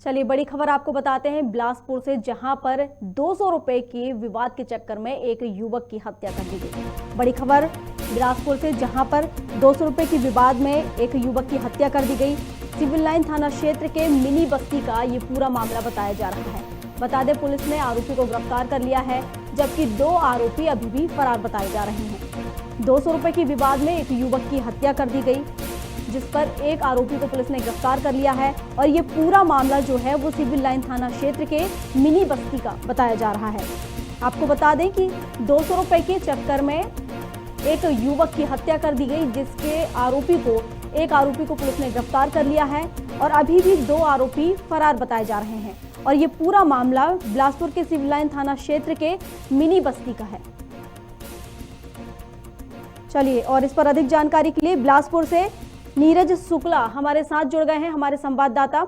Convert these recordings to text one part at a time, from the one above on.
चलिए बड़ी खबर आपको बताते हैं बिलासपुर से, जहां पर 200 रुपए के विवाद के चक्कर में एक युवक की हत्या कर दी गई। बड़ी खबर बिलासपुर से, जहां पर 200 रुपए के विवाद में एक युवक की हत्या कर दी गई। सिविल लाइन थाना क्षेत्र के मिनी बस्ती का ये पूरा मामला बताया जा रहा है। बता दें, पुलिस ने आरोपी को गिरफ्तार कर लिया है, जबकि 2 आरोपी अभी भी फरार बताए जा रहे हैं। 200 रुपए के विवाद में एक युवक की हत्या कर दी गई, जिस पर एक आरोपी को पुलिस ने गिरफ्तार कर लिया है। और ये पूरा मामला जो है वो सिविल लाइन थाना क्षेत्र के मिनी बस्ती का बताया जा रहा है। आपको बता दें कि 200 रुपए के चक्कर में एक युवक की हत्या कर दी गई, जिसके एक आरोपी को पुलिस ने गिरफ्तार कर लिया है और अभी भी 2 आरोपी फरार बताए जा रहे हैं। और ये पूरा मामला बिलासपुर के सिविल लाइन थाना क्षेत्र के मिनी बस्ती का है। चलिए, और इस पर अधिक जानकारी के लिए बिलासपुर से नीरज शुक्ला हमारे साथ जुड़ गए हैं, हमारे संवाददाता।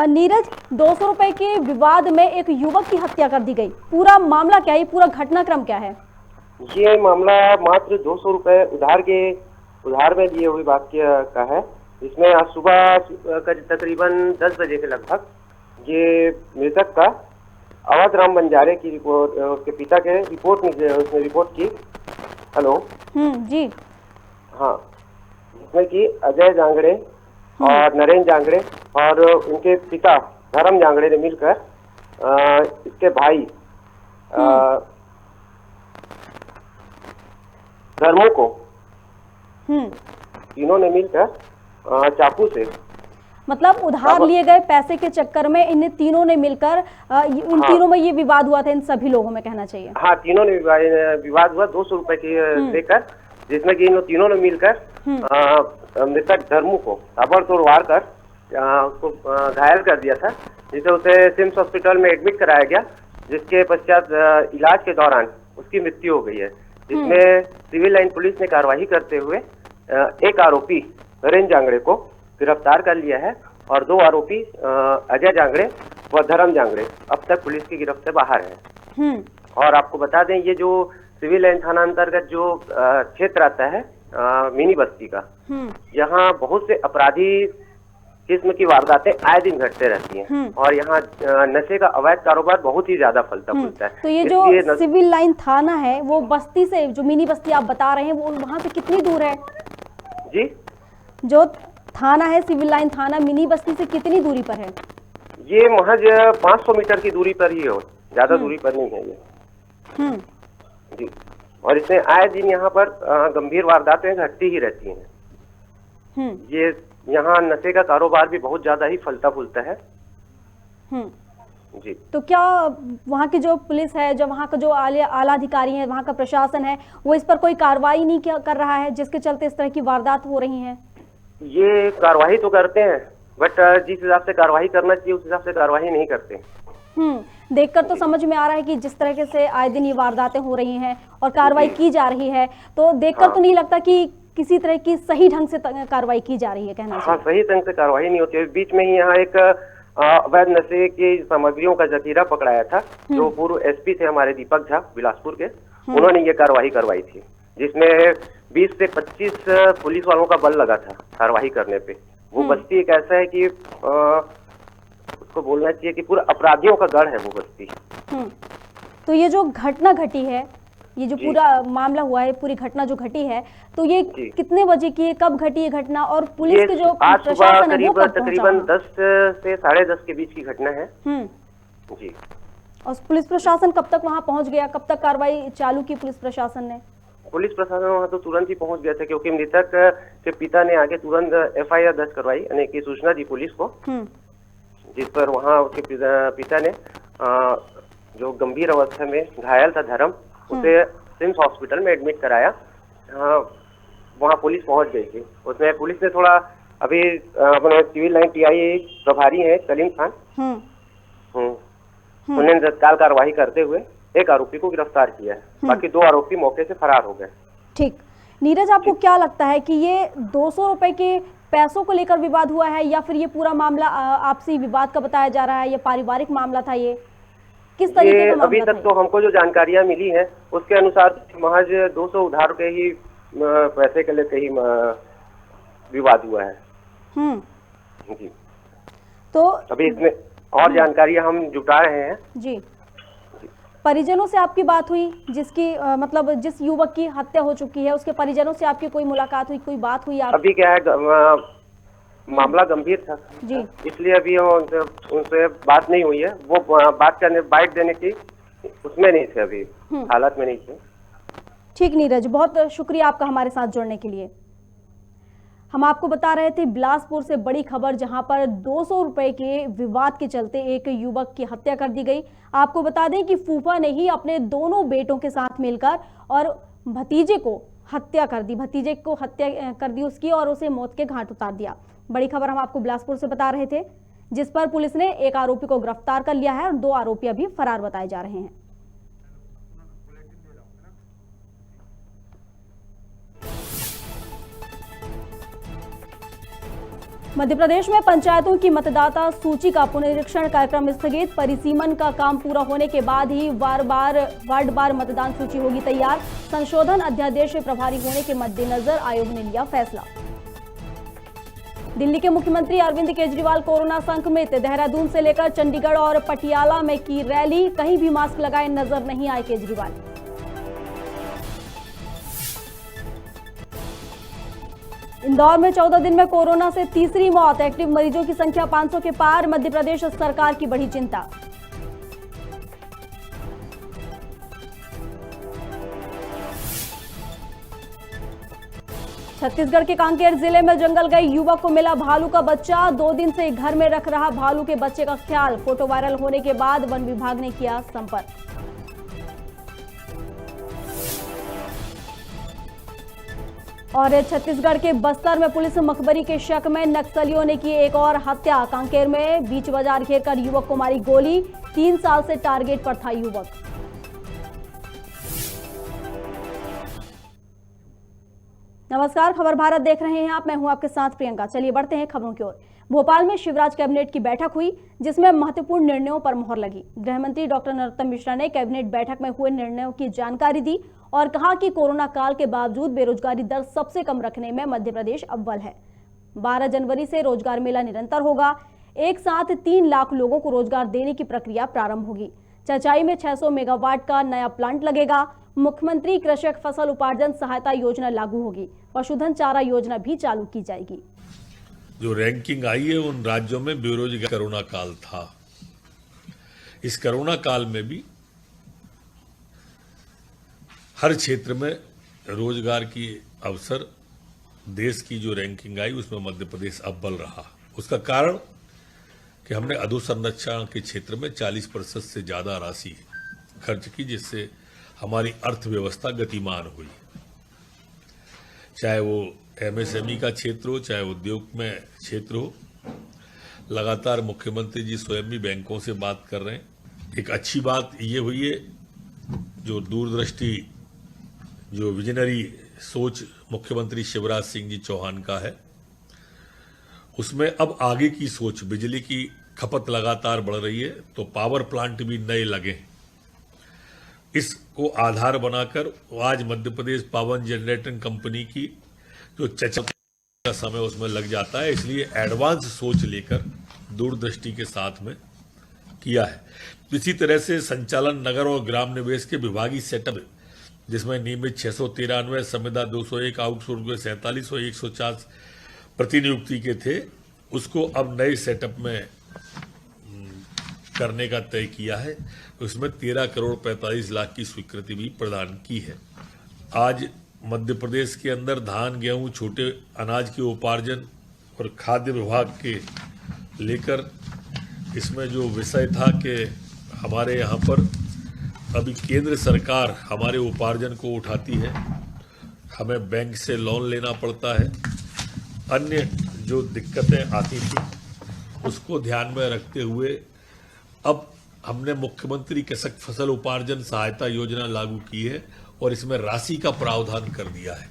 नीरज, 200 रुपए के विवाद में एक युवक की हत्या कर दी गई, पूरा मामला क्या है, पूरा घटनाक्रम क्या है? ये मामला मात्र 200 रुपए उधार में दिए हुए वाक्य का है। इसमें आज सुबह तकरीबन 10 बजे के लगभग ये मृतक का अवध राम बंजारे की रिपोर्ट, उसके पिता के उसने रिपोर्ट की। हेलो जी हाँ, जिसमें कि अजय जांगड़े और नरेंद्र जांगड़े और उनके पिता धर्म जांगड़े ने मिलकर इसके भाई धर्मों को तीनों ने मिलकर चाकू से, मतलब उधार लिए गए पैसे के चक्कर में इन तीनों ने मिलकर इन तीनों में ये विवाद हुआ था, इन सभी लोगों में कहना चाहिए। हाँ, तीनों ने विवाद हुआ 200 रुपए की लेकर, जिसमें कि इन तीनों ने मिलकर मृतक धर्मू को ताबड़तोड़ वार कर उसको घायल कर दिया था, जिसे उसे सिम्स हॉस्पिटल में एडमिट कराया गया, जिसके पश्चात इलाज के दौरान उसकी मृत्यु हो गई है। जिसमें सिविल लाइन पुलिस ने कार्रवाई करते हुए एक आरोपी नरेंद्र जांगड़े को गिरफ्तार कर लिया है और 2 आरोपी अजय जांगड़े व धर्म जांगड़े अब तक पुलिस की गिरफ्त से बाहर है। और आपको बता दें, ये जो सिविल लाइन थाना अंतर्गत जो क्षेत्र आता है मिनी बस्ती का, यहाँ बहुत से अपराधी किस्म की वारदातें आए दिन घटते रहती हैं और यहाँ नशे का अवैध कारोबार बहुत ही ज्यादा फलता फूलता है। तो ये जो सिविल लाइन थाना है वो बस्ती से, जो मिनी बस्ती आप बता रहे हैं, वो वहाँ से कितनी दूर है जी? जो थाना है सिविल लाइन थाना मिनी बस्ती से कितनी दूरी पर है? ये महज 500 मीटर की दूरी पर ही हो, ज्यादा दूरी पर नहीं है ये जी। और इसमें आए दिन यहाँ पर गंभीर वारदातें घटती ही रहती हैं। ये यहाँ नशे का कारोबार भी बहुत ज्यादा ही फलता फूलता है जी। तो क्या वहाँ की जो पुलिस है, जो वहाँ का जो आला अधिकारी है, वहाँ का प्रशासन है, वो इस पर कोई कार्रवाई नहीं कर रहा है, जिसके चलते इस तरह की वारदात हो रही हैं? ये कार्रवाई तो करते हैं, बट जिस हिसाब से कार्रवाई करना चाहिए उस हिसाब से कार्रवाई नहीं करते। देखकर तो समझ में आ रहा है कि जिस तरह से आए दिन ये वारदातें हो रही हैं और कार्रवाई की जा रही है, तो देखकर तो नहीं लगता कि किसी तरह की सही ढंग से कार्रवाई की जा रही है, कहना चाहिए। हाँ, सही ढंग से कार्रवाई नहीं होती है। बीच में ही यहाँ एक अवैध नशे की सामग्रियों का जखीरा पकड़ाया था, जो पूर्व एसपी थे हमारे दीपक झा बिलासपुर के, उन्होंने ये कार्रवाई करवाई थी, जिसमें 20 से 25 पुलिस वालों का बल लगा था कार्रवाई करने पे। वो बस्ती एक ऐसा है कि उसको बोलना चाहिए कि पूरा अपराधियों का गढ़ है वो बस्ती। तो ये जो घटना घटी है, ये जो पूरा मामला हुआ है, पूरी घटना जो घटी है, तो ये कितने बजे की है, कब घटी है घटना, और पुलिस के जो आज सुबह करीब तकरीबन 10 से 10:30 के बीच की घटना है जी। और पुलिस प्रशासन कब तक वहां पहुंच गया, कब तक कार्रवाई चालू की पुलिस प्रशासन ने? पुलिस प्रशासन वहां तो तुरंत ही पहुंच गया था, क्योंकि मृतक के पिता ने आगे तुरंत FIR दर्ज करवाई, यानी कि सूचना दी पुलिस को, जिस पर वहां उसके पिता ने जो गंभीर अवस्था में घायल था धर्म, उसे सिम्स हॉस्पिटल में एडमिट कराया। वहां पुलिस पहुंच गई थी। उसमें पुलिस ने थोड़ा अभी अपने सिविल लाइन TI प्रभारी है कलीम खान, उन्होंने तत्काल कार्रवाई करते हुए एक आरोपी को गिरफ्तार किया है। बाकी 2 आरोपी मौके से फरार हो गए। ठीक, नीरज, आपको क्या लगता है कि ये 200 रुपए के पैसों को लेकर विवाद हुआ है, या फिर ये पूरा मामला आपसी विवाद का बताया जा रहा है, या पारिवारिक मामला था? ये किस तरीके का मामला अभी तक तो हमको जो जानकारियां मिली है उसके अनुसार महज 200 उधार के ही पैसे के लेकर ही विवाद हुआ है जी। तो अभी इसमें और जानकारियां हम जुटा रहे हैं। जी, परिजनों से आपकी बात हुई, जिसकी मतलब जिस युवक की हत्या हो चुकी है उसके परिजनों से आपकी कोई मुलाकात हुई, कोई बात हुई आप? अभी क्या है, मामला गंभीर था जी, इसलिए अभी उनसे बात नहीं हुई है। वो बात करने बाइट देने की उसमें नहीं थे, अभी हालत में नहीं थे। ठीक नीरज, बहुत शुक्रिया आपका हमारे साथ जुड़ने के लिए। हम आपको बता रहे थे बिलासपुर से बड़ी खबर, जहां पर 200 रुपए के विवाद के चलते एक युवक की हत्या कर दी गई। आपको बता दें कि फूफा ने ही अपने दोनों बेटों के साथ मिलकर और भतीजे को हत्या कर दी, उसकी और उसे मौत के घाट उतार दिया। बड़ी खबर हम आपको बिलासपुर से बता रहे थे, जिस पर पुलिस ने एक आरोपी को गिरफ्तार कर लिया है और 2 आरोपी अभी फरार बताए जा रहे हैं। मध्य प्रदेश में पंचायतों की मतदाता सूची का पुनरीक्षण कार्यक्रम स्थगित। परिसीमन का काम पूरा होने के बाद ही वार्ड बार मतदान सूची होगी तैयार। संशोधन अध्यादेश प्रभावी होने के मद्देनजर आयोग ने लिया फैसला। दिल्ली के मुख्यमंत्री अरविंद केजरीवाल कोरोना संक्रमित। देहरादून से लेकर चंडीगढ़ और पटियाला में की रैली, कहीं भी मास्क लगाए नजर नहीं आए केजरीवाल। इंदौर में 14 दिन में कोरोना से तीसरी मौत। एक्टिव मरीजों की संख्या 500 के पार। मध्य प्रदेश सरकार की बड़ी चिंता। छत्तीसगढ़ के कांकेर जिले में जंगल गए युवक को मिला भालू का बच्चा। 2 दिन से घर में रख रहा भालू के बच्चे का ख्याल। फोटो वायरल होने के बाद वन विभाग ने किया संपर्क। और छत्तीसगढ़ के बस्तर में पुलिस मखबरी के शक में नक्सलियों ने की एक और हत्या। कांकेर में बीच बाजार घेरकर युवक को मारी गोली। 3 साल से टारगेट पर था युवक। नमस्कार, खबर भारत देख रहे हैं आप, मैं हूं आपके साथ प्रियंका। चलिए बढ़ते हैं खबरों की ओर। भोपाल में शिवराज कैबिनेट की बैठक हुई, जिसमें महत्वपूर्ण निर्णयों पर मुहर लगी। गृह मंत्री डॉक्टर नरोत्तम मिश्रा ने कैबिनेट बैठक में हुए निर्णयों की जानकारी दी और कहा कि कोरोना काल के बावजूद बेरोजगारी दर सबसे कम रखने में मध्य प्रदेश अव्वल है। 12 जनवरी से रोजगार मेला निरंतर होगा। एक साथ 3 लाख लोगों को रोजगार देने की प्रक्रिया प्रारंभ होगी। चचाई में 600 मेगावाट का नया प्लांट लगेगा। मुख्यमंत्री कृषक फसल उपार्जन सहायता योजना लागू होगी। पशुधन चारा योजना भी चालू की जाएगी। जो रैंकिंग आई है उन राज्यों में बेरोजगार कोरोना काल था। इस कोरोना काल में भी हर क्षेत्र में रोजगार की अवसर, देश की जो रैंकिंग आई उसमें मध्य प्रदेश अव्वल रहा। उसका कारण कि हमने अधोसंरचना के क्षेत्र में 40% से ज्यादा राशि खर्च की, जिससे हमारी अर्थव्यवस्था गतिमान हुई। चाहे वो एमएसएमई का क्षेत्र हो, चाहे उद्योग में क्षेत्र हो। लगातार मुख्यमंत्री जी स्वयं भी बैंकों से बात कर रहे हैं। एक अच्छी बात ये हुई है, जो दूरदृष्टि, जो विजनरी सोच मुख्यमंत्री शिवराज सिंह जी चौहान का है, उसमें अब आगे की सोच, बिजली की खपत लगातार बढ़ रही है तो पावर प्लांट भी नए लगे। इसको आधार बनाकर आज Madhya Pradesh power generating company की जो चर्चा का समय उसमें लग जाता है, इसलिए एडवांस सोच लेकर दूरदृष्टि के साथ में किया है। इसी तरह से संचालन नगर और ग्राम निवेश के विभागीय सेटअप, जिसमें नियमित 693, संविदा 201, आउटसोर्स के 47 और 104 प्रतिनियुक्ति के थे, उसको अब नए सेटअप में करने का तय किया है। उसमें 13 करोड़ 45 लाख की स्वीकृति भी प्रदान की है। आज मध्य प्रदेश के अंदर धान, गेहूं, छोटे अनाज के उपार्जन और खाद्य विभाग के लेकर इसमें जो विषय था कि हमारे यहाँ पर अभी केंद्र सरकार हमारे उपार्जन को उठाती है, हमें बैंक से लोन लेना पड़ता है, अन्य जो दिक्कतें आती थी उसको ध्यान में रखते हुए अब हमने मुख्यमंत्री कृषक फसल उपार्जन सहायता योजना लागू की है और इसमें राशि का प्रावधान कर दिया है।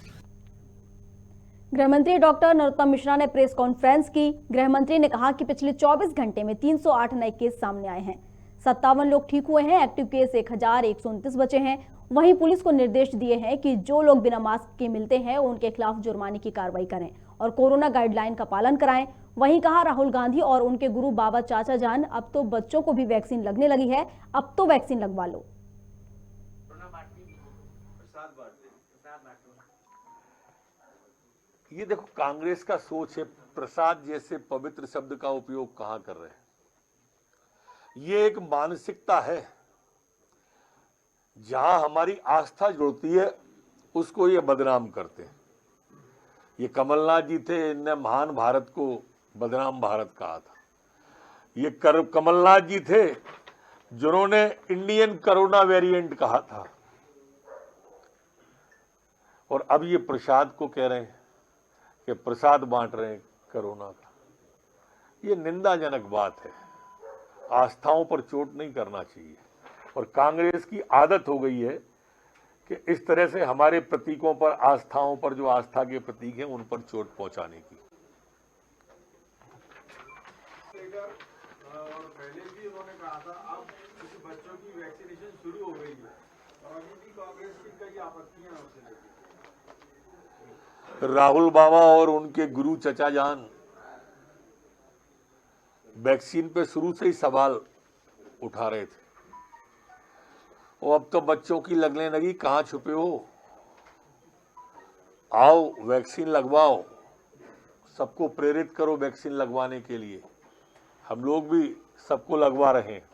गृह मंत्री डॉक्टर नरोत्तम मिश्रा ने प्रेस कॉन्फ्रेंस की। गृह मंत्री ने कहा कि पिछले 24 घंटे में 308 नए केस सामने आए हैं। 57 लोग ठीक हुए हैं। एक्टिव केस 1129 बचे हैं। वहीं पुलिस को निर्देश दिए हैं कि जो लोग बिना मास्क के मिलते हैं उनके खिलाफ जुर्माने की कार्रवाई करें और कोरोना गाइडलाइन का पालन कराएं। वहीं कहा राहुल गांधी और उनके गुरु बाबा चाचा जान, अब तो बच्चों को भी वैक्सीन लगने लगी है, अब तो वैक्सीन लगवा लो। ये देखो कांग्रेस का सोच है, प्रसाद जैसे पवित्र शब्द का उपयोग कहां कर रहे हैं। ये एक मानसिकता है, जहां हमारी आस्था जुड़ती है उसको ये बदनाम करते हैं। ये कमलनाथ जी थे, इनने महान भारत को बदनाम भारत कहा था। ये कमलनाथ जी थे जिन्होंने इंडियन कोरोना वेरिएंट कहा था, और अब ये प्रसाद को कह रहे हैं कि प्रसाद बांट रहे हैं कोरोना का। ये निंदाजनक बात है। आस्थाओं पर चोट नहीं करना चाहिए, और कांग्रेस की आदत हो गई है कि इस तरह से हमारे प्रतीकों पर, आस्थाओं पर, जो आस्था के प्रतीक हैं उन पर चोट पहुंचाने की। और पहले भी उन्होंने कहा था, अब कुछ बच्चों की वैक्सीनेशन शुरू हो गई है और अभी भी कांग्रेस की कई आपत्तियां हैं उससे लेकर। राहुल बाबा और उनके गुरु चचा जान वैक्सीन पे शुरू से ही सवाल उठा रहे थे, और अब तो बच्चों की लगने लगी, कहां छुपे हो, आओ वैक्सीन लगवाओ, सबको प्रेरित करो वैक्सीन लगवाने के लिए। हम लोग भी सबको लगवा रहे हैं।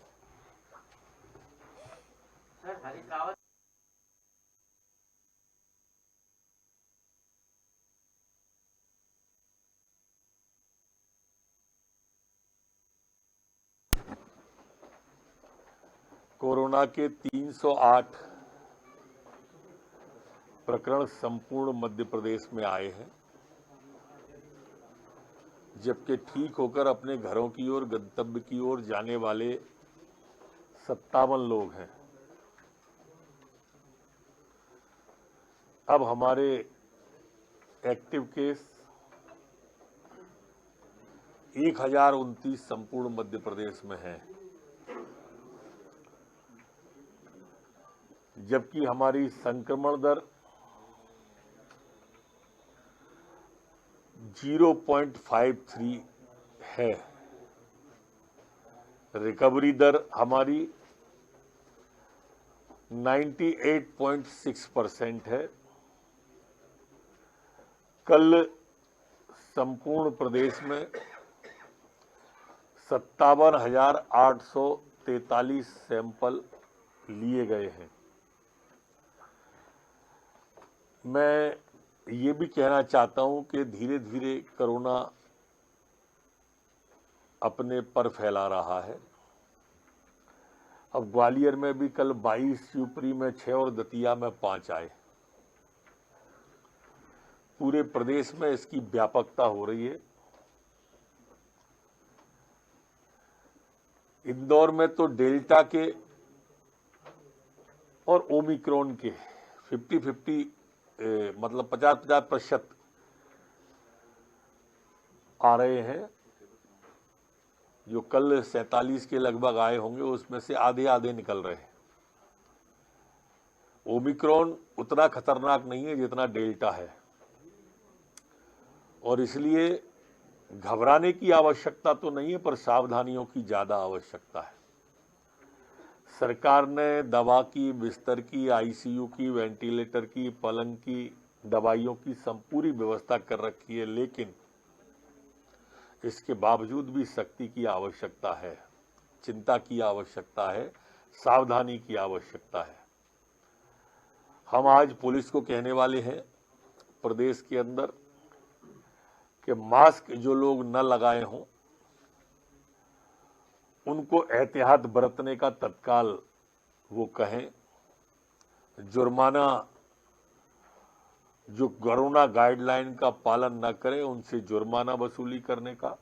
कोरोना के 308 प्रकरण संपूर्ण मध्य प्रदेश में आए हैं, जबकि ठीक होकर अपने घरों की ओर, गंतव्य की ओर जाने वाले 57 लोग हैं। अब हमारे एक्टिव केस 1029 संपूर्ण मध्य प्रदेश में हैं, जबकि हमारी संक्रमण दर 0.53 है। रिकवरी दर हमारी 98.6% है। कल संपूर्ण प्रदेश में 57,843 सैंपल लिए गए हैं। मैं ये भी कहना चाहता हूं कि धीरे धीरे कोरोना अपने पर फैला रहा है। अब ग्वालियर में भी कल 22, शिवपुरी में 6 और दतिया में 5 आए। पूरे प्रदेश में इसकी व्यापकता हो रही है। इंदौर में तो डेल्टा के और ओमिक्रॉन के 50-50 मतलब 50-50% आ रहे हैं। जो कल 47 के लगभग आए होंगे, उसमें से आधे आधे निकल रहे हैं। ओमिक्रॉन उतना खतरनाक नहीं है जितना डेल्टा है, और इसलिए घबराने की आवश्यकता तो नहीं है, पर सावधानियों की ज्यादा आवश्यकता है। सरकार ने दवा की, बिस्तर की, आईसीयू की, वेंटिलेटर की, पलंग की, दवाइयों की पूरी व्यवस्था कर रखी है, लेकिन इसके बावजूद भी सख्ती की आवश्यकता है, चिंता की आवश्यकता है, सावधानी की आवश्यकता है। हम आज पुलिस को कहने वाले हैं प्रदेश के अंदर कि मास्क जो लोग न लगाए हों उनको एहतियात बरतने का तत्काल वो कहें। जुर्माना, जो कोरोना गाइडलाइन का पालन न करें उनसे जुर्माना वसूली करने का,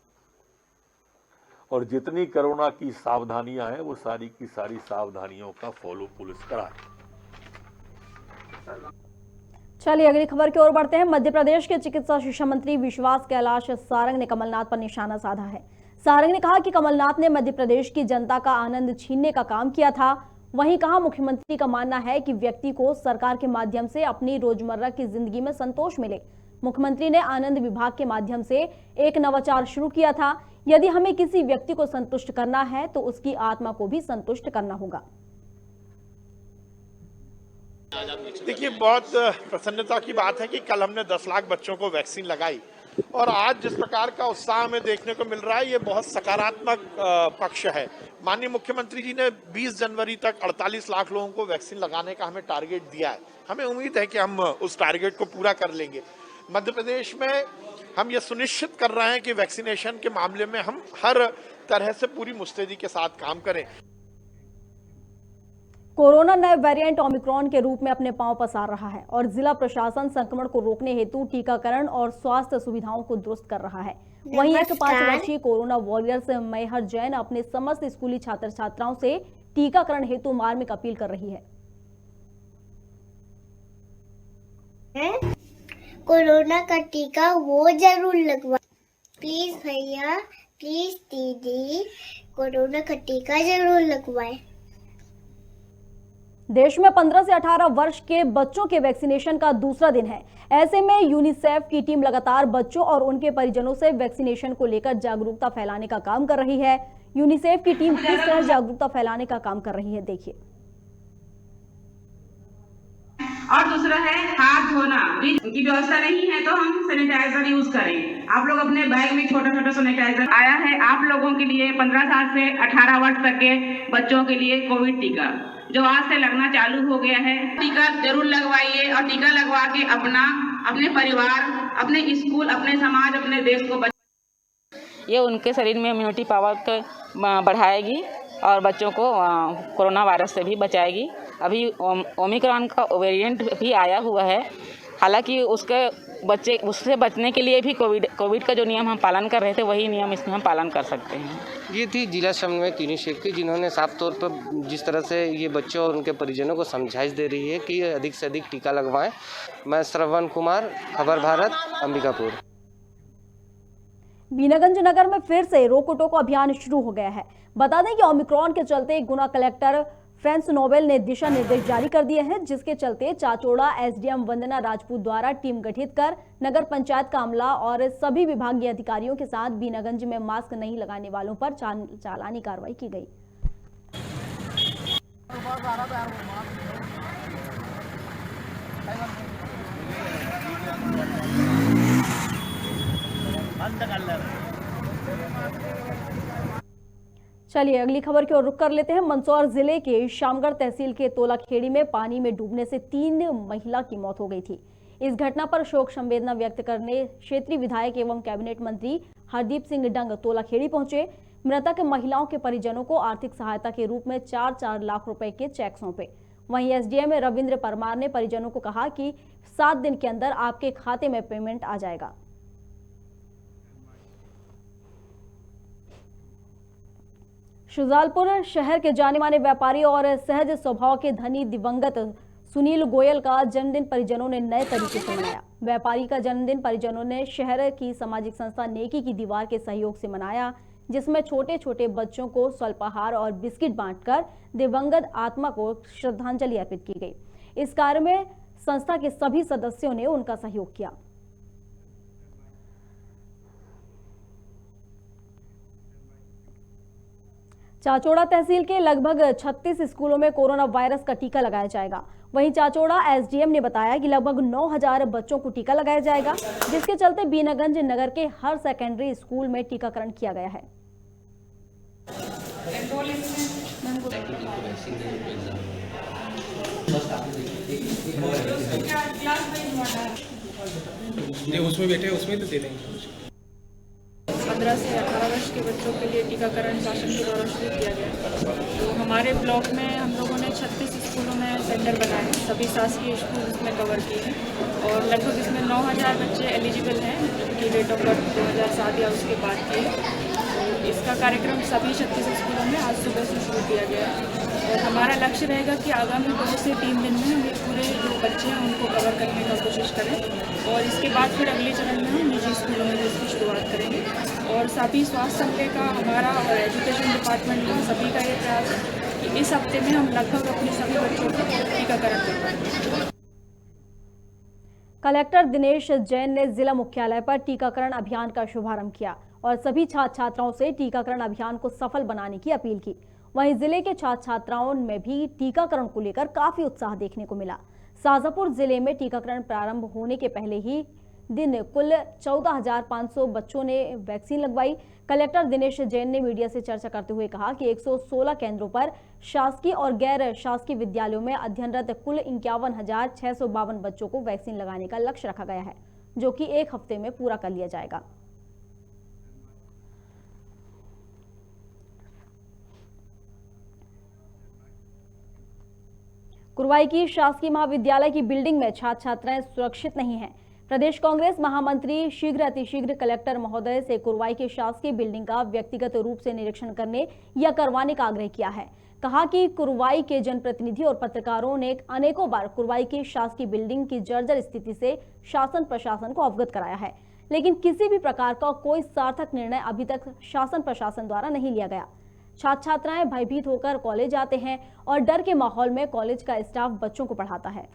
और जितनी कोरोना की सावधानियां हैं वो सारी की सारी सावधानियों का फॉलो पुलिस कराए। चलिए अगली खबर की ओर बढ़ते हैं। मध्य प्रदेश के चिकित्सा शिक्षा मंत्री विश्वास कैलाश सारंग ने कमलनाथ पर निशाना साधा है। सारंग ने कहा कि कमलनाथ ने मध्य प्रदेश की जनता का आनंद छीनने का काम किया था। वहीं कहा मुख्यमंत्री का मानना है कि व्यक्ति को सरकार के माध्यम से अपनी रोजमर्रा की जिंदगी में संतोष मिले। मुख्यमंत्री ने आनंद विभाग के माध्यम से एक नवाचार शुरू किया था। यदि हमें किसी व्यक्ति को संतुष्ट करना है तो उसकी आत्मा को भी संतुष्ट करना होगा। देखिए, बहुत प्रसन्नता की बात है कि कल हमने 10 लाख बच्चों को वैक्सीन लगाई और आज जिस प्रकार का उत्साह हमें देखने को मिल रहा है, ये बहुत सकारात्मक पक्ष है। माननीय मुख्यमंत्री जी ने 20 जनवरी तक 48 लाख लोगों को वैक्सीन लगाने का हमें टारगेट दिया है। हमें उम्मीद है कि हम उस टारगेट को पूरा कर लेंगे। मध्य प्रदेश में हम ये सुनिश्चित कर रहे हैं कि वैक्सीनेशन के मामले में हम हर तरह से पूरी मुस्तैदी के साथ काम करें। कोरोना नए वेरिएंट ओमिक्रॉन के रूप में अपने पांव पसार रहा है और जिला प्रशासन संक्रमण को रोकने हेतु टीकाकरण और स्वास्थ्य सुविधाओं को दुरुस्त कर रहा है। वहीं एक 5 वर्षीय कोरोना वॉरियर्स मैहर जैन अपने समस्त स्कूली छात्र छात्राओं से टीकाकरण हेतु मार्मिक अपील कर रही है। कोरोना का टीका वो जरूर लगवा, प्लीज भैया, प्लीज दीदी, कोरोना का टीका जरूर लगवाएं। देश में 15 से 18 वर्ष के बच्चों के वैक्सीनेशन का दूसरा दिन है। ऐसे में यूनिसेफ की टीम लगातार बच्चों और उनके परिजनों से वैक्सीनेशन को लेकर जागरूकता फैलाने का काम कर रही है। यूनिसेफ की टीम किस तरह जागरूकता फैलाने का काम कर रही है, देखिए। और दूसरा है हाथ धोना, उनकी व्यवस्था नहीं है तो हम सैनिटाइजर यूज करें। आप लोग अपने बैग में छोटा छोटा सैनिटाइजर आया है आप लोगों के लिए 15 साल से 18 वर्ष तक के बच्चों के लिए कोविड टीका जो आज से लगना चालू हो गया है। टीका जरूर लगवाइए और टीका लगवा के अपने परिवार, अपने स्कूल, अपने समाज, अपने देश को ये उनके शरीर में इम्यूनिटी पावर को बढ़ाएगी और बच्चों को कोरोना वायरस से भी बचाएगी। अभी ओमिक्रॉन का वेरिएंट भी आया हुआ है, हालांकि उससे बचने के लिए भी कोविड का जो नियम हम पालन कर रहे थे वही नियम इसमें हम पालन कर सकते हैं। ये थी जिला समन्वयक यूनिसेफ की, जिन्होंने साफ तौर पर जिस तरह से ये बच्चों और उनके परिजनों को समझाइश दे रही है कि अधिक से अधिक टीका लगवाएं। मैं श्रवण कुमार, खबर भारत, अंबिकापुर। बीनागंज नगर में फिर से रोको टोको अभियान शुरू हो गया है। बता दें कि ओमिक्रॉन के चलते गुना कलेक्टर फ्रांस नोबेल ने दिशा निर्देश जारी कर दिए हैं, जिसके चलते चाचोड़ा एसडीएम वंदना राजपूत द्वारा टीम गठित कर नगर पंचायत का अमला और सभी विभागीय अधिकारियों के साथ बीनागंज में मास्क नहीं लगाने वालों पर चालानी कार्रवाई की गई। चलिए अगली खबर की ओर रुख कर लेते हैं। मंदसौर जिले के शामगढ़ तहसील के तोलाखेड़ी में पानी में डूबने से 3 महिला की मौत हो गई थी। इस घटना पर शोक संवेदना व्यक्त करने क्षेत्रीय विधायक एवं कैबिनेट मंत्री हरदीप सिंह डंग तोलाखेड़ी पहुंचे। मृतक महिलाओं के परिजनों को आर्थिक सहायता के रूप में 4-4 लाख रुपए के चेक सौंपे। वहीं एसडीएम रविंद्र परमार ने परिजनों को कहा कि 7 दिन के अंदर आपके खाते में पेमेंट आ जाएगा। शुजालपुर शहर के जाने माने व्यापारी और सहज स्वभाव के धनी दिवंगत सुनील गोयल का जन्मदिन परिजनों ने नए तरीके से मनाया। व्यापारी का जन्मदिन परिजनों ने शहर की सामाजिक संस्था नेकी की दीवार के सहयोग से मनाया, जिसमें छोटे छोटे बच्चों को स्वल्पाहार और बिस्किट बांटकर दिवंगत आत्मा को श्रद्धांजलि अर्पित की गई। इस कार्य में संस्था के सभी सदस्यों ने उनका सहयोग किया। चाचोड़ा तहसील के लगभग 36 स्कूलों में कोरोना वायरस का टीका लगाया जाएगा। वहीं चाचोड़ा एसडीएम ने बताया कि लगभग 9000 बच्चों को टीका लगाया जाएगा, जिसके चलते बीनागंज नगर के हर सेकेंडरी स्कूल में टीकाकरण किया गया है। उसमें बैठे उसमें तो दे देंगे। 15 से 18 वर्ष के बच्चों के लिए टीकाकरण शासन के द्वारा शुरू किया गया। तो हमारे ब्लॉक में हम लोगों ने 36 स्कूलों में सेंटर बनाए हैं, सभी शासकीय स्कूल इसमें कवर किए हैं और लगभग इसमें 9000 बच्चे एलिजिबल हैं जिनकी डेट ऑफ बर्थ 2007 या उसके बाद की है। तो इसका कार्यक्रम सभी 36 स्कूलों में आज सुबह से शुरू किया गया है और हमारा लक्ष्य रहेगा कि आगामी 2 से 3 दिन में हम ये पूरे जो बच्चे हैं उनको कवर करने का कोशिश करें और इसके बाद फिर अगले चरण में हम निजी स्कूलों में इसकी शुरुआत करेंगे। और सभी स्वास्थ्य संघ का, हमारा और एजुकेशन डिपार्टमेंट का, सभी का ये प्रयास है कि इस हफ्ते में हम लगभग अपने सभी बच्चों का टीकाकरण कर पाएंगे। कलेक्टर दिनेश जैन ने जिला मुख्यालय पर टीकाकरण अभियान का शुभारंभ किया और सभी छात्र छात्राओं से टीकाकरण अभियान को सफल बनाने की अपील की। वहीं जिले के छात्र छात्राओं में भी टीकाकरण को लेकर काफी उत्साह देखने को मिला। शाजापुर जिले में टीकाकरण प्रारंभ होने के पहले ही दिन कुल 14,500 बच्चों ने वैक्सीन लगवाई। कलेक्टर दिनेश जैन ने मीडिया से चर्चा करते हुए कहा कि 116 केंद्रों पर शासकीय और गैर शासकीय विद्यालयों में अध्ययनरत कुल 51,652 बच्चों को वैक्सीन लगाने का लक्ष्य रखा गया है, जो कि 1 हफ्ते में पूरा कर लिया जाएगा। कुरवाई की शासकीय महाविद्यालय की बिल्डिंग में छात्र छात्राएं सुरक्षित नहीं हैं। प्रदेश कांग्रेस महामंत्री शीघ्र अतिशीघ्र कलेक्टर महोदय से कुरवाई की शासकीय बिल्डिंग का व्यक्तिगत रूप से निरीक्षण करने या करवाने का आग्रह किया है। कहा कि कुरवाई के जनप्रतिनिधि और पत्रकारों ने अनेकों बार कुरवाई की शासकीय बिल्डिंग की जर्जर स्थिति से शासन प्रशासन को अवगत कराया है, लेकिन किसी भी प्रकार का कोई सार्थक निर्णय अभी तक शासन प्रशासन द्वारा नहीं लिया गया। छात्र छात्राएं भयभीत होकर कॉलेज आते हैं और डर के माहौल में कॉलेज का स्टाफ बच्चों को पढ़ाता है।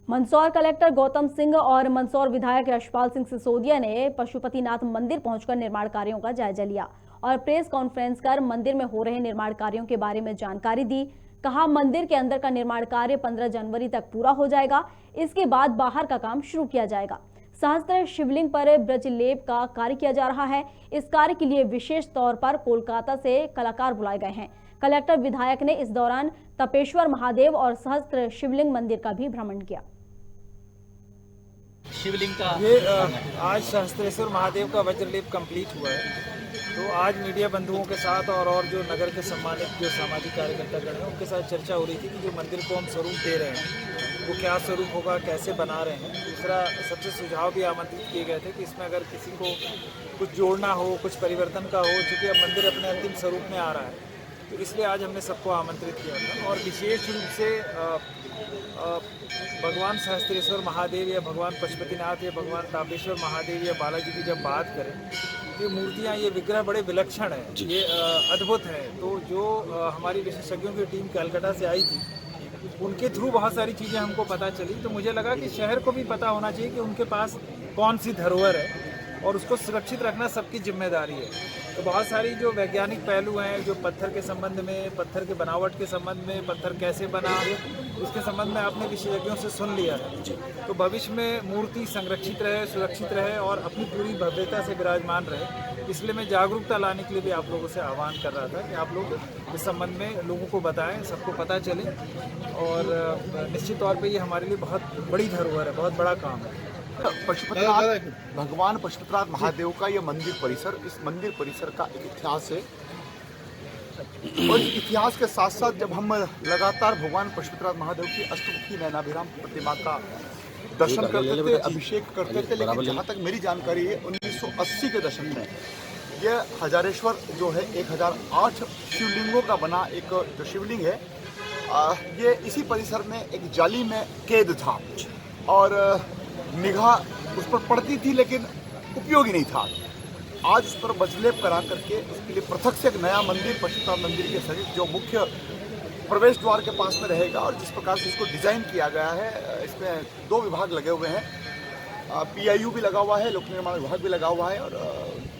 मंदसौर कलेक्टर गौतम सिंह और मंदसौर विधायक यशपाल सिंह सिसोदिया ने पशुपतिनाथ मंदिर पहुंचकर निर्माण कार्यों का जायजा लिया और प्रेस कॉन्फ्रेंस कर मंदिर में हो रहे निर्माण कार्यों के बारे में जानकारी दी। कहा, मंदिर के अंदर का निर्माण कार्य 15 जनवरी तक पूरा हो जाएगा। इसके बाद बाहर का काम शुरू किया जाएगा। सहस्त्र शिवलिंग पर ब्रजलेप का कार्य किया जा रहा है। इस कार्य के लिए विशेष तौर पर कोलकाता से कलाकार बुलाए गए हैं। कलेक्टर विधायक ने इस दौरान तपेश्वर महादेव और सहस्त्र शिवलिंग मंदिर का भी भ्रमण किया। शिवलिंग का ये आज सहस्त्रेश्वर महादेव का वज्रलेप कंप्लीट हुआ है। तो आज मीडिया बंधुओं के साथ और जो नगर के सम्मानित जो सामाजिक कार्यकर्तागण हैं उनके साथ चर्चा हो रही थी कि जो मंदिर को हम स्वरूप दे रहे हैं वो क्या स्वरूप होगा, कैसे बना रहे हैं। दूसरा सबसे सुझाव भी आमंत्रित किए गए थे कि इसमें अगर किसी को कुछ जोड़ना हो, कुछ परिवर्तन का हो, चूँकि अब मंदिर अपने अंतिम स्वरूप में आ रहा है तो इसलिए आज हमने सबको आमंत्रित किया था। और विशेष रूप से भगवान सहस्त्रेश्वर महादेव या भगवान पशुपतिनाथ या भगवान तापेश्वर महादेव या बालाजी की जब बात करें, ये मूर्तियाँ, ये विग्रह बड़े विलक्षण हैं, ये अद्भुत हैं। तो जो हमारी विशेषज्ञों की टीम कलकत्ता से आई थी उनके थ्रू बहुत सारी चीज़ें हमको पता चली। तो मुझे लगा कि शहर को भी पता होना चाहिए कि उनके पास कौन सी धरोहर है और उसको सुरक्षित रखना सबकी जिम्मेदारी है। तो बहुत सारी जो वैज्ञानिक पहलू हैं, जो पत्थर के संबंध में, पत्थर के बनावट के संबंध में, पत्थर कैसे बना, उसके संबंध में आपने विशेषज्ञों से सुन लिया है। तो भविष्य में मूर्ति संरक्षित रहे, सुरक्षित रहे और अपनी पूरी भव्यता से विराजमान रहे। इसलिए मैं जागरूकता लाने के लिए भी आप लोगों से आह्वान कर रहा था कि आप लोग इस संबंध में लोगों को बताएं, सबको पता चले। और निश्चित तौर पर ये हमारे लिए बहुत बड़ी धरोहर है, बहुत बड़ा काम है। पशुपतिनाथ, भगवान पशुपतिनाथ महादेव का यह मंदिर परिसर, इस मंदिर परिसर का एक इतिहास है। और इतिहास के साथ साथ जब हम लगातार भगवान पशुपतिनाथ महादेव की अष्टमुखी नयनाभिराम प्रतिमा का दर्शन करते थे, अभिषेक करते थे, लेकिन जहाँ तक मेरी जानकारी है 1980 के दशक में यह हजारेश्वर जो है 1008 शिवलिंगों का बना एक जो शिवलिंग है, ये इसी परिसर में एक जाली में कैद था और निगाह उस पर पड़ती थी लेकिन उपयोगी नहीं था। आज उस पर वज्रलेप करा करके उसके लिए पृथक से एक नया मंदिर पशुपतिनाथ मंदिर के सहित जो मुख्य प्रवेश द्वार के पास में रहेगा और जिस प्रकार से इसको डिज़ाइन किया गया है, इसमें 2 विभाग लगे हुए हैं, PIU भी लगा हुआ है, लोक निर्माण विभाग भी लगा हुआ है और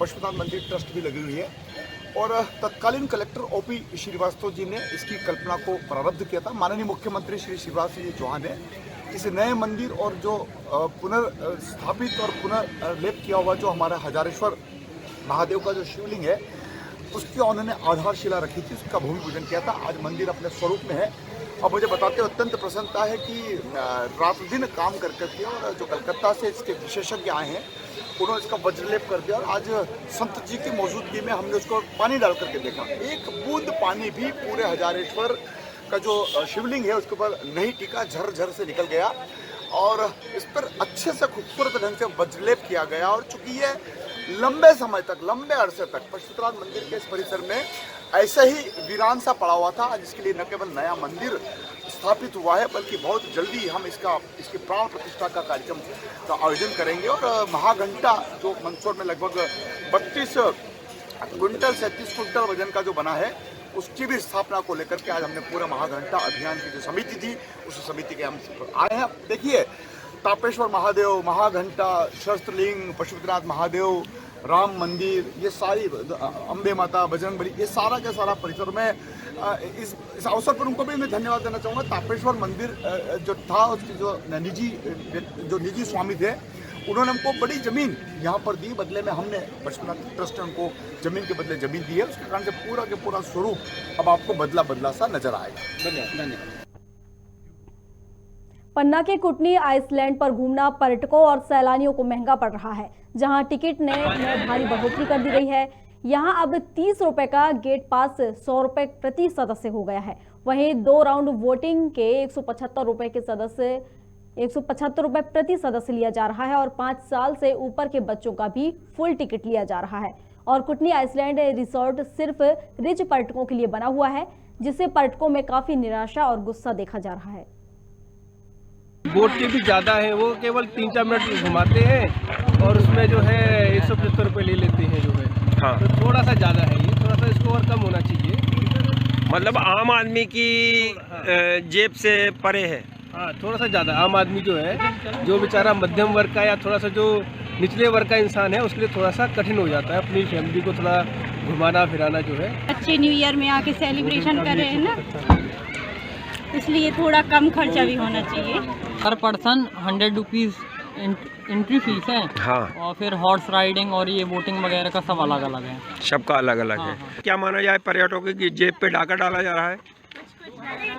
पशुपतिनाथ मंदिर ट्रस्ट भी लगी हुई है। और तत्कालीन कलेक्टर OP श्रीवास्तव जी ने इसकी कल्पना को प्रारब्ध किया था। माननीय मुख्यमंत्री श्री शिवराज सिंह चौहान ने इस नए मंदिर और जो पुनर्स्थापित और पुनर्लेप किया हुआ जो हमारा हजारेश्वर महादेव का जो शिवलिंग है उसकी उन्होंने आधारशिला रखी थी, उसका भूमि पूजन किया था। आज मंदिर अपने स्वरूप में है और मुझे बताते हुए अत्यंत प्रसन्नता है कि रात दिन काम करके और जो कलकत्ता से इसके विशेषज्ञ आए हैं उन्होंने इसका वज्रलेप कर दिया और आज संत जी की मौजूदगी में हमने उसको पानी डाल करके देखा। एक बूंद पानी भी पूरे हजारेश्वर का जो शिवलिंग है उसके ऊपर नहीं टिका, झर से निकल गया और इस पर अच्छे से खूबसूरत ढंग से वज्रलेप किया गया। और चूंकि ये लंबे समय तक, लंबे अरसे तक पशुपतिनाथ मंदिर के इस परिसर में ऐसे ही वीरान सा पड़ा हुआ था, जिसके लिए न केवल नया मंदिर स्थापित हुआ है बल्कि बहुत जल्दी हम इसकी प्राण प्रतिष्ठा का कार्यक्रम का आयोजन करेंगे। और महाघंटा जो मंदसौर में लगभग 32 क्विंटल 37 क्विंटल वजन का जो बना है उसकी भी स्थापना को लेकर के आज हमने पूरा महाघंटा अभियान की जो समिति थी उस समिति के हम आए हैं। देखिए, तापेश्वर महादेव, महाघंटा, शस्त्रलिंग, पशुपतिनाथ महादेव, राम मंदिर, ये सारी अम्बे माता, बजरंगबली, ये सारा का सारा परिसर में इस अवसर पर उनको भी मैं धन्यवाद देना चाहूँगा। तापेश्वर मंदिर जो था उसके जो निजी स्वामी थे, उन्होंने हमको बड़ी ज़मीन यहाँ पर दी, बदले में हमने पशुपतिनाथ ट्रस्ट ने उनको ज़मीन के बदले ज़मीन दी है। उसके कारण से पूरा के पूरा स्वरूप अब आपको बदला सा नजर आएगा। धन्यवाद। पन्ना के कुटनी आइसलैंड पर घूमना पर्यटकों और सैलानियों को महंगा पड़ रहा है, जहां टिकट में भारी बढ़ोतरी कर दी गई है। यहां अब 30 रुपए का गेट पास 100 रुपए प्रति सदस्य हो गया है। वहीं 2 राउंड वोटिंग के 175 रुपए प्रति सदस्य लिया जा रहा है और 5 साल से ऊपर के बच्चों का भी फुल टिकट लिया जा रहा है। और कुटनी आइसलैंड रिसोर्ट सिर्फ रिच पर्यटकों के लिए बना हुआ है, जिससे पर्यटकों में काफी निराशा और गुस्सा देखा जा रहा है। बोट के भी ज़्यादा है, वो केवल 3-4 मिनट घुमाते हैं और उसमें जो है 175 रुपये ले लेते हैं जो है। हाँ। तो थोड़ा सा ज़्यादा है ये, थोड़ा सा इसको और कम होना चाहिए। मतलब आम आदमी की जेब से परे है। हाँ, थोड़ा सा ज़्यादा। आम आदमी जो है, जो बेचारा मध्यम वर्ग का या थोड़ा सा जो निचले वर्ग का इंसान है, उसके लिए थोड़ा सा कठिन हो जाता है अपनी फैमिली को थोड़ा घुमाना फिराना जो है। अच्छे न्यू ईयर में आके सेलिब्रेशन कर रहे हैं ना, इसलिए थोड़ा कम खर्चा भी होना चाहिए। पर पर्सन 100 रुपीज़ एंट्री फीस है। हाँ। और फिर हॉर्स राइडिंग और ये बोटिंग वगैरह का सब अलग अलग है। सबका अलग अलग है। क्या माना जाए, पर्यटकों की जेब पे डाका डाला जा रहा है?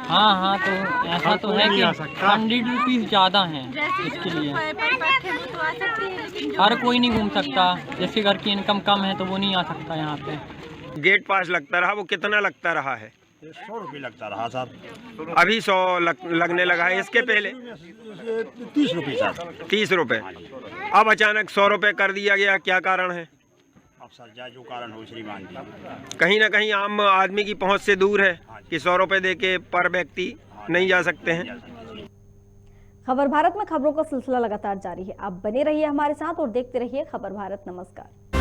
हाँ, तो ऐसा तो है कि 100 रुपीज़ ज़्यादा हैं इसके लिए। हर कोई नहीं घूम सकता, जिसके घर की इनकम कम है तो वो नहीं आ सकता यहाँ पे। गेट पास लगता रहा, वो कितना लगता रहा है? 100 रुपये लगता रहा साहब। अभी 100 लगने लगा है। इसके पहले 30 रुपये साहब। 30 रुपये। अब अचानक 100 रुपये कर दिया गया, क्या कारण है? अब सर जो कारण हो श्रीमान जी, कहीं ना कहीं आम आदमी की पहुंच से दूर है कि 100 रुपये दे के पर व्यक्ति नहीं जा सकते हैं। खबर भारत में खबरों का सिलसिला लगातार जारी है। आप बने रहिए हमारे साथ और देखते रहिए खबर भारत। नमस्कार।